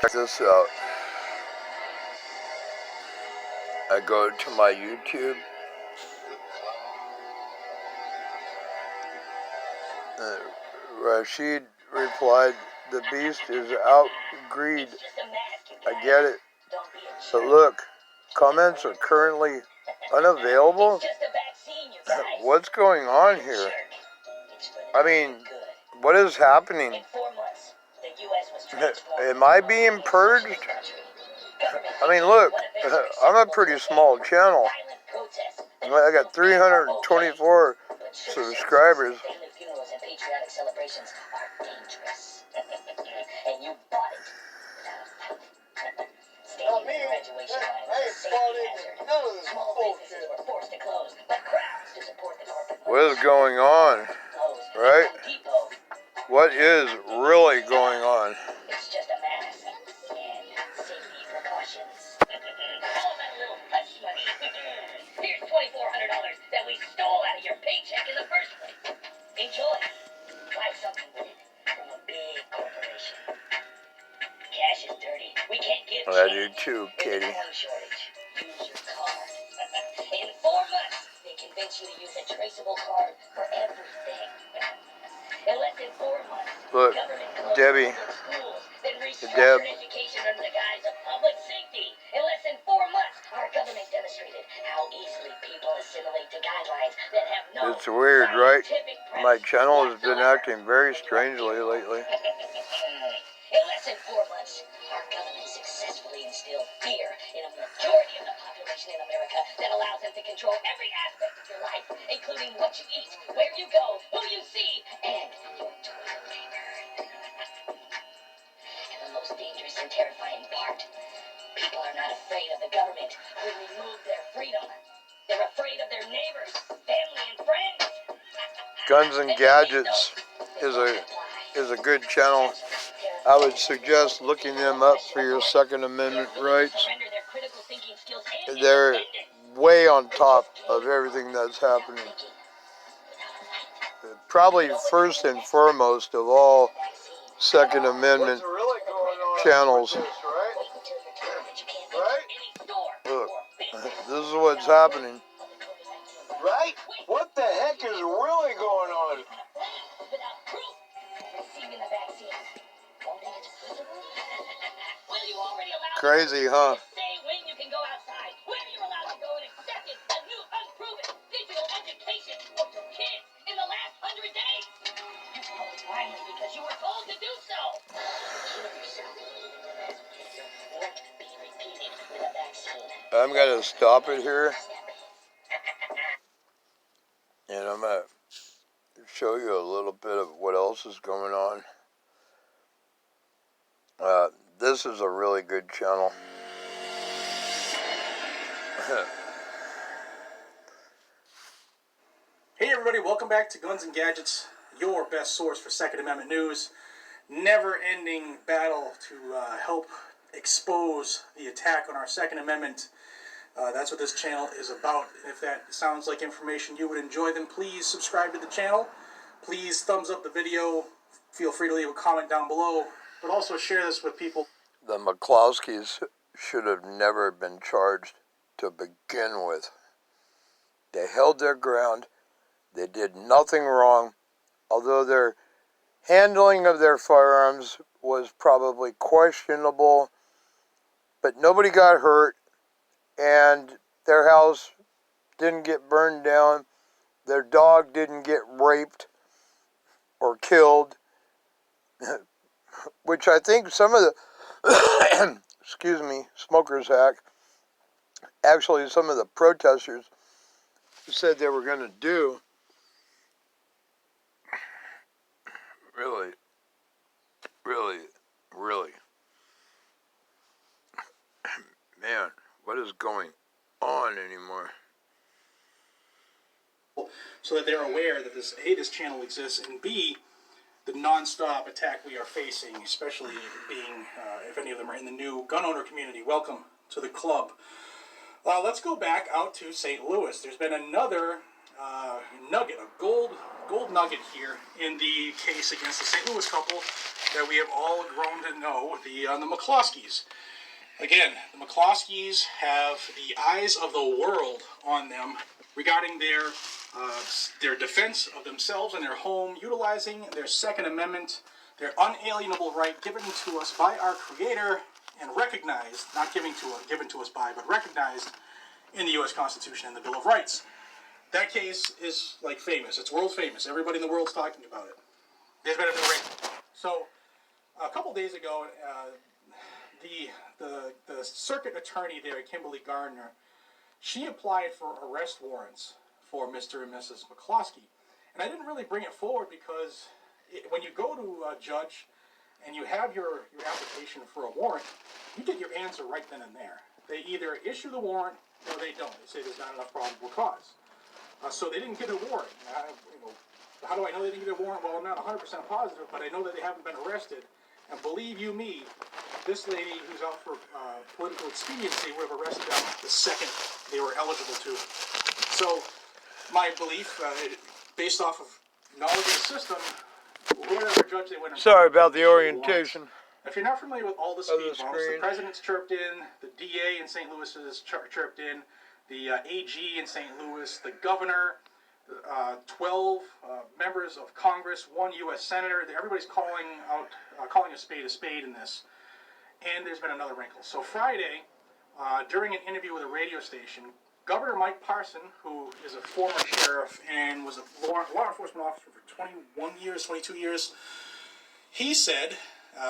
Check this out. I go to my YouTube. Rashid replied, "The beast is out greed. I get it. But look, comments are currently unavailable. What's going on here? I mean, what is happening? Am I being purged? I mean, look, I'm a pretty small channel. I got 324 subscribers. What is going on, right? What is really going on? It's just a mask and safety precautions. How about a little hush money? Here's $2,400 that we stole out of your paycheck in the first place. Enjoy. Buy something with it from a big corporation. Cash is dirty. We can't give I do too, Katie. Use your card. In 4 months, they convince you to use a traceable card for everything. In less than 4 months, look, Debbie, Deb. Education under the guise of public safety. In less than 4 months, our government demonstrated how easily people assimilate to guidelines that have no. It's weird, right? My channel has been acting very strangely lately. In less than 4 months, our government successfully instilled fear in a majority of the population in America that allows them to control every aspect of your life, including what you eat, where you go, who you see, and your toilet paper. And the most dangerous and terrifying part, people are not afraid of the government who remove their freedom. They're afraid of their neighbors, family, and friends. Guns and Gadgets is a good channel. I would suggest looking them up for your Second Amendment rights. They're way on top of everything that's happening. Probably first and foremost of all Second Amendment channels. Look, this is what's happening. Right? What the heck is really going on? Crazy, huh? I'm going to stop it here. And I'm going to show you a little bit of what else is going on. This is a really good channel. Hey everybody, welcome back to Guns and Gadgets, your best source for Second Amendment news. Never-ending battle to help expose the attack on our Second Amendment. That's what this channel is about. If that sounds like information you would enjoy, then please subscribe to the channel. Please thumbs up the video. Feel free to leave a comment down below, but also share this with people. The McCloskeys should have never been charged to begin with. They held their ground. They did nothing wrong, although their handling of their firearms was probably questionable, but nobody got hurt, and their house didn't get burned down. Their dog didn't get raped or killed, which I think some of the excuse me, Smokers Act, actually some of the protesters said they were going to do. Really. Man, what is going on anymore? So that they're aware that this, A, this channel exists, and B, the non-stop attack we are facing, especially being, if any of them are in the new gun owner community. Welcome to the club. Let's go back out to St. Louis. There's been another nugget, a gold nugget here in the case against the St. Louis couple that we have all grown to know, the McCloskeys. Again, the McCloskeys have the eyes of the world on them regarding their defense of themselves and their home, utilizing their Second Amendment, their unalienable right given to us by our Creator and recognized, not given to us by, but recognized in the U.S. Constitution and the Bill of Rights. That case is like famous. It's world famous. Everybody in the world's talking about it. There's been a break. So, a couple days ago, the circuit attorney there, Kimberly Gardner, she applied for arrest warrants for Mr. and Mrs. McCloskey. And I didn't really bring it forward because when you go to a judge and you have your application for a warrant, you get your answer right then and there. They either issue the warrant or they don't. They say there's not enough probable cause. So they didn't get a warrant. How do I know they didn't get a warrant? Well, I'm not 100% positive, but I know that they haven't been arrested. And believe you me, this lady who's out for political expediency would have arrested them the second they were eligible to. So my belief, based off of knowledge of the system, whatever judge they went. Sorry about the orientation. If you're not familiar with all the speed bumps, the president's chirped in, the DA in St. Louis is chirped in, the AG in St. Louis, the governor, 12 members of Congress, 1 U.S. senator. Everybody's calling a spade in this. And there's been another wrinkle. So Friday, during an interview with a radio station, Governor Mike Parson, who is a former sheriff and was a law enforcement officer for 22 years, he said,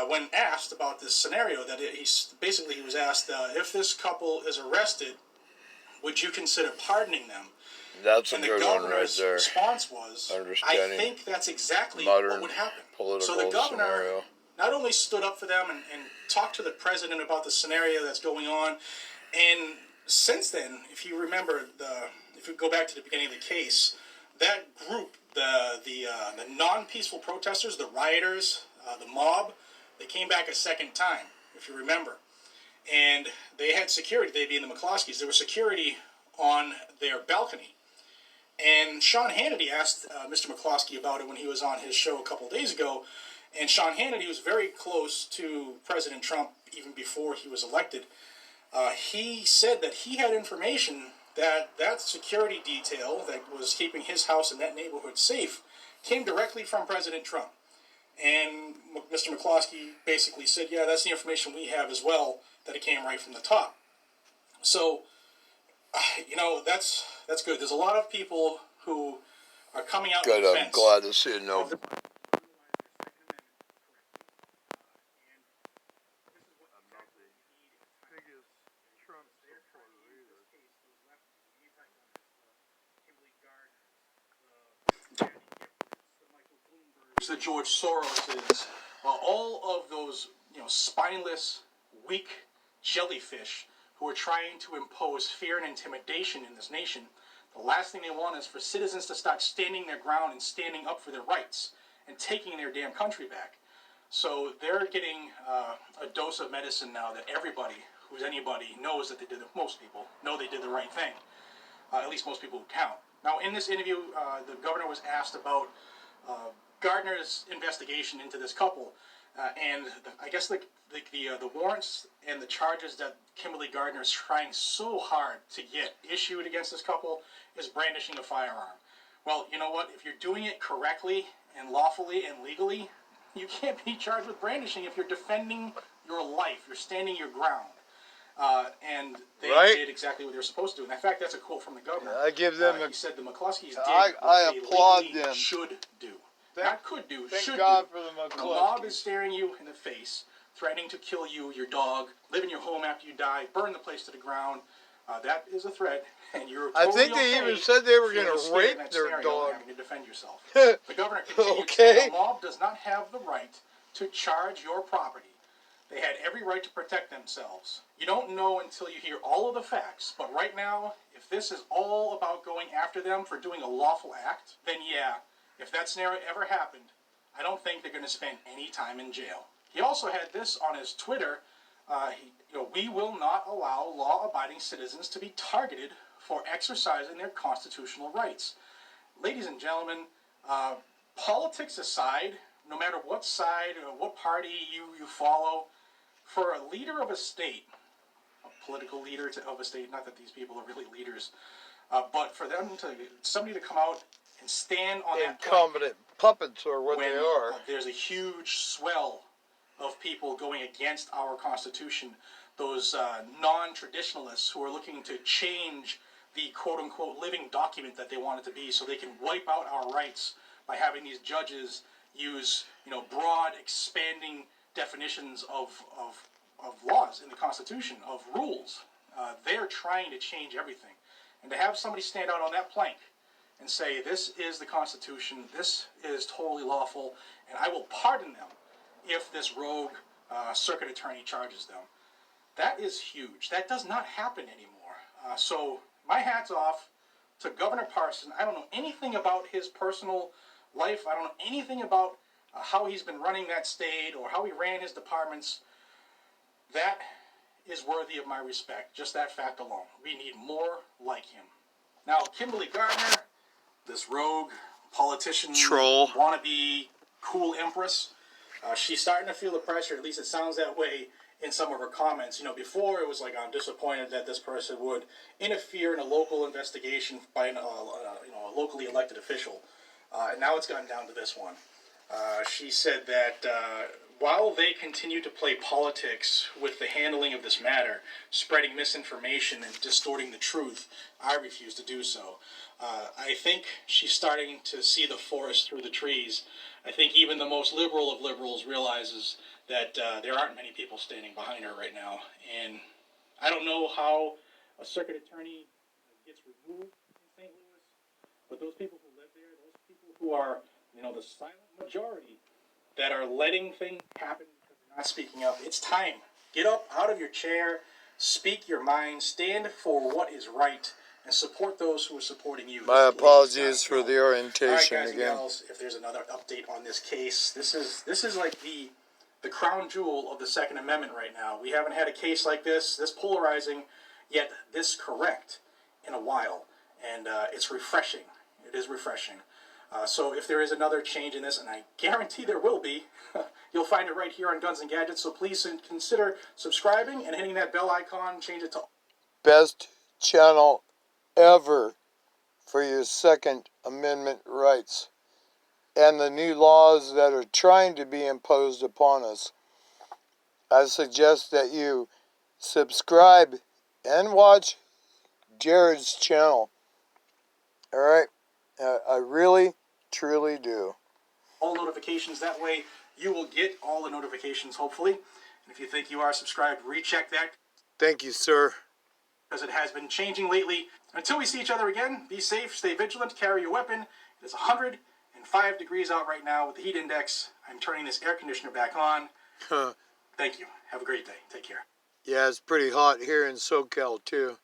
when asked about this scenario, that he was asked, if this couple is arrested, would you consider pardoning them? That's a and good the one right governor's there. response was, I think that's exactly what would happen. So the governor scenario. not only stood up for them and talked to the president about the scenario that's going on, and since then, if you remember, if you go back to the beginning of the case, that group, the non-peaceful protesters, the rioters, the mob, they came back a second time, if you remember. And they had security, they being the McCloskeys, there was security on their balcony. And Sean Hannity asked Mr. McCloskey about it when he was on his show a couple days ago. And Sean Hannity was very close to President Trump even before he was elected. He said that he had information that security detail that was keeping his house and that neighborhood safe came directly from President Trump. And Mr. McCloskey basically said, yeah, that's the information we have as well, that it came right from the top. So, that's good. There's a lot of people who are coming out good, in defense. I'm glad to see it. No. The George Soros, all of those spineless, weak jellyfish who are trying to impose fear and intimidation in this nation. The last thing they want is for citizens to start standing their ground and standing up for their rights and taking their damn country back. So they're getting a dose of medicine now that everybody who's anybody knows that most people know they did the right thing. At least most people who count. Now in this interview, the governor was asked about Gardner's investigation into this couple, and I guess the warrants and the charges that Kimberly Gardner is trying so hard to get issued against this couple is brandishing a firearm. Well, you know what? If you're doing it correctly and lawfully and legally, you can't be charged with brandishing if you're defending your life. You're standing your ground. And they did exactly what they're supposed to do. And in fact, that's a quote from the governor. I give them he said the McCloskeys did I what they applaud legally them. should do. Thank Should God do. for the The McCloskeys. mob is staring you in the face, threatening to kill you, your dog, live in your home after you die, burn the place to the ground. That is a threat, and you're totally I think they even said they were going to rape their dog. having to defend yourself. The governor continued Okay. to say the mob does not have the right to charge your property. They had every right to protect themselves. You don't know until you hear all of the facts, but right now, if this is all about going after them for doing a lawful act, then yeah, if that scenario ever happened, I don't think they're going to spend any time in jail. He also had this on his Twitter. We will not allow law-abiding citizens to be targeted for exercising their constitutional rights. ladies and gentlemen, politics aside, no matter what side or what party you follow, for a leader of a state, a political leader of a state, not that these people are really leaders, but for them somebody to come out and stand on that plank Incompetent puppets are what when they are. there's a huge swell of people going against our Constitution, those non-traditionalists who are looking to change the quote-unquote living document that they want it to be so they can wipe out our rights by having these judges use, broad, expanding definitions of laws in the Constitution, of rules. They're trying to change everything. And to have somebody stand out on that plank and say, this is the Constitution, this is totally lawful, and I will pardon them if this rogue circuit attorney charges them. That is huge. That does not happen anymore. So my hat's off to Governor Parson. I don't know anything about his personal life. I don't know anything about how he's been running that state or how he ran his departments. That is worthy of my respect, just that fact alone. We need more like him. Now, Kimberly Gardner, this rogue politician, Troll, wannabe cool empress, she's starting to feel the pressure, at least it sounds that way in some of her comments. Before it was like, I'm disappointed that this person would interfere in a local investigation by a locally elected official. And now it's gotten down to this one. She said that while they continue to play politics with the handling of this matter, spreading misinformation and distorting the truth, I refuse to do so. I think she's starting to see the forest through the trees. I think even the most liberal of liberals realizes that there aren't many people standing behind her right now. And I don't know how a circuit attorney gets removed in St. Louis, but those people who live there, those people who are, the silent majority that are letting things happen because they're not speaking up, it's time. Get up out of your chair, speak your mind, stand for what is right, and support those who are supporting you. my apologies for the orientation All right, guys and again. gals, if there's another update on this case, this is like the crown jewel of the Second Amendment right now. We haven't had a case like this polarizing, yet this correct in a while, and it's refreshing. It is refreshing. So if there is another change in this, and I guarantee there will be, you'll find it right here on Guns and Gadgets. So please consider subscribing and hitting that bell icon. Change it to Best channel ever for your Second Amendment rights and the new laws that are trying to be imposed upon us. I suggest that you subscribe and watch Jared's channel. Alright? I really, truly do. all notifications. That way you will get all the notifications, hopefully. And if you think you are subscribed, recheck that, Thank you, sir. because it has been changing lately. Until we see each other again, be safe, stay vigilant, carry your weapon. It is 105 degrees out right now with the heat index. I'm turning this air conditioner back on. Thank you. Have a great day. Take care. Yeah, it's pretty hot here in SoCal, too.